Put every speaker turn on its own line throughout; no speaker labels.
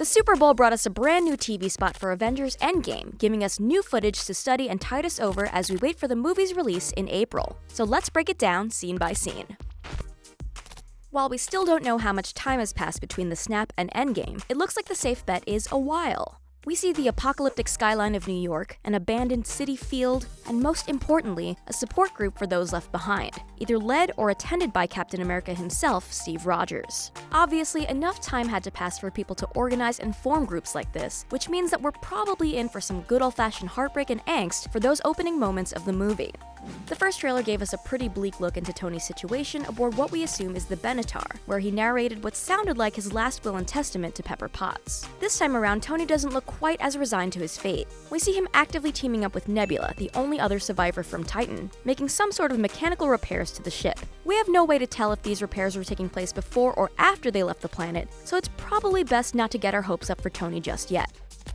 The Super Bowl brought us a brand new TV spot for Avengers Endgame, giving us new footage to study and tide us over as we wait for the movie's release in April. So let's break it down scene by scene. While we still don't know how much time has passed between the snap and Endgame, it looks like the safe bet is a while. We see the apocalyptic skyline of New York, an abandoned city field, and most importantly, a support group for those left behind, either led or attended by Captain America himself, Steve Rogers. Obviously, enough time had to pass for people to organize and form groups like this, which means that we're probably in for some good old-fashioned heartbreak and angst for those opening moments of the movie. The first trailer gave us a pretty bleak look into Tony's situation aboard what we assume is the Benatar, where he narrated what sounded like his last will and testament to Pepper Potts. This time around, Tony doesn't look quite as resigned to his fate. We see him actively teaming up with Nebula, the only other survivor from Titan, making some sort of mechanical repairs to the ship. We have no way to tell if these repairs were taking place before or after they left the planet, so it's probably best not to get our hopes up for Tony just yet.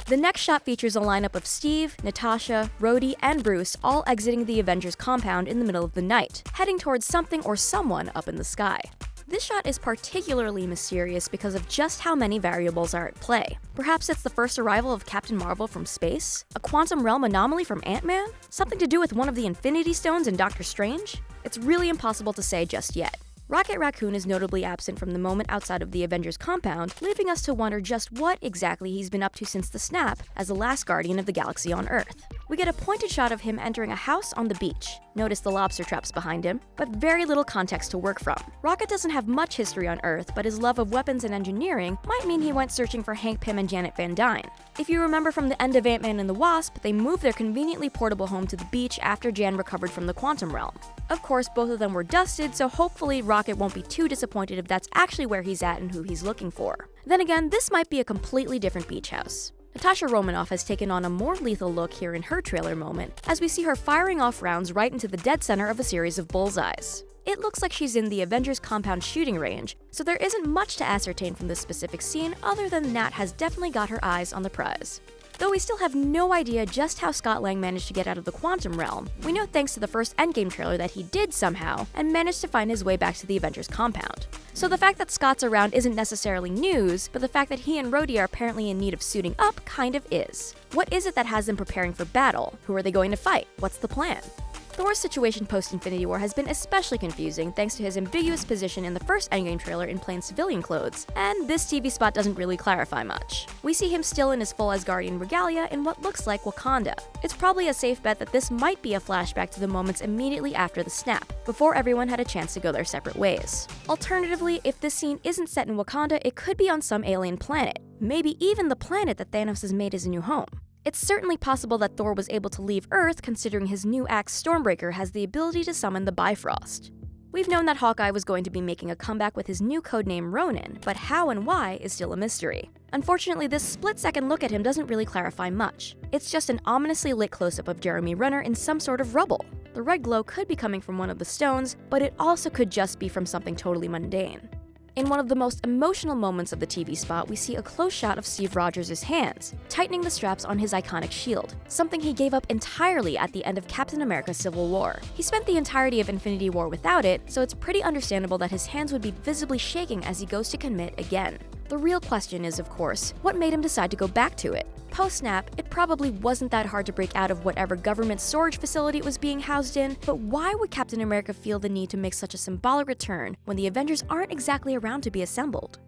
The next shot features a lineup of Steve, Natasha, Rhodey, and Bruce all exiting the Avengers compound in the middle of the night, heading towards something or someone up in the sky. This shot is particularly mysterious because of just how many variables are at play. Perhaps it's the first arrival of Captain Marvel from space? A quantum realm anomaly from Ant-Man? Something to do with one of the Infinity Stones in Doctor Strange? It's really impossible to say just yet. Rocket Raccoon is notably absent from the moment outside of the Avengers compound, leaving us to wonder just what exactly he's been up to since the snap as the last Guardian of the Galaxy on Earth. We get a pointed shot of him entering a house on the beach. Notice the lobster traps behind him, but very little context to work from. Rocket doesn't have much history on Earth, but his love of weapons and engineering might mean he went searching for Hank Pym and Janet Van Dyne. If you remember from the end of Ant-Man and the Wasp, they moved their conveniently portable home to the beach after Jan recovered from the quantum realm. Of course, both of them were dusted, so hopefully Rocket won't be too disappointed if that's actually where he's at and who he's looking for. Then again, this might be a completely different beach house. Natasha Romanoff has taken on a more lethal look here in her trailer moment, as we see her firing off rounds right into the dead center of a series of bullseyes. It looks like she's in the Avengers compound shooting range, so there isn't much to ascertain from this specific scene other than Nat has definitely got her eyes on the prize. Though we still have no idea just how Scott Lang managed to get out of the quantum realm, we know thanks to the first Endgame trailer that he did somehow, and managed to find his way back to the Avengers compound. So the fact that Scott's around isn't necessarily news, but the fact that he and Rhodey are apparently in need of suiting up kind of is. What is it that has them preparing for battle? Who are they going to fight? What's the plan? Thor's situation post-Infinity War has been especially confusing thanks to his ambiguous position in the first Endgame trailer in plain civilian clothes, and this TV spot doesn't really clarify much. We see him still in his full Asgardian regalia in what looks like Wakanda. It's probably a safe bet that this might be a flashback to the moments immediately after the snap, before everyone had a chance to go their separate ways. Alternatively, if this scene isn't set in Wakanda, it could be on some alien planet, maybe even the planet that Thanos has made his new home. It's certainly possible that Thor was able to leave Earth considering his new axe Stormbreaker has the ability to summon the Bifrost. We've known that Hawkeye was going to be making a comeback with his new codename Ronin, but how and why is still a mystery. Unfortunately, this split-second look at him doesn't really clarify much. It's just an ominously lit close-up of Jeremy Renner in some sort of rubble. The red glow could be coming from one of the stones, but it also could just be from something totally mundane. In one of the most emotional moments of the TV spot, we see a close shot of Steve Rogers' hands, tightening the straps on his iconic shield, something he gave up entirely at the end of Captain America: Civil War. He spent the entirety of Infinity War without it, so it's pretty understandable that his hands would be visibly shaking as he goes to commit again. The real question is, of course, what made him decide to go back to it? Post-snap, it probably wasn't that hard to break out of whatever government storage facility it was being housed in, but why would Captain America feel the need to make such a symbolic return when the Avengers aren't exactly around to be assembled?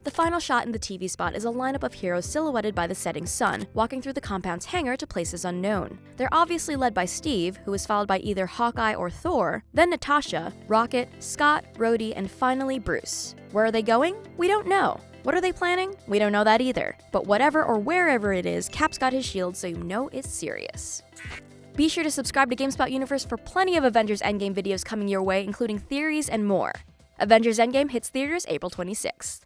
The final shot in the TV spot is a lineup of heroes silhouetted by the setting sun, walking through the compound's hangar to places unknown. They're obviously led by Steve, who is followed by either Hawkeye or Thor, then Natasha, Rocket, Scott, Rhodey, and finally Bruce. Where are they going? We don't know. What are they planning? We don't know that either. But whatever or wherever it is, Cap's got his shield, so you know it's serious. Be sure to subscribe to GameSpot Universe for plenty of Avengers Endgame videos coming your way, including theories and more. Avengers Endgame hits theaters April 26th.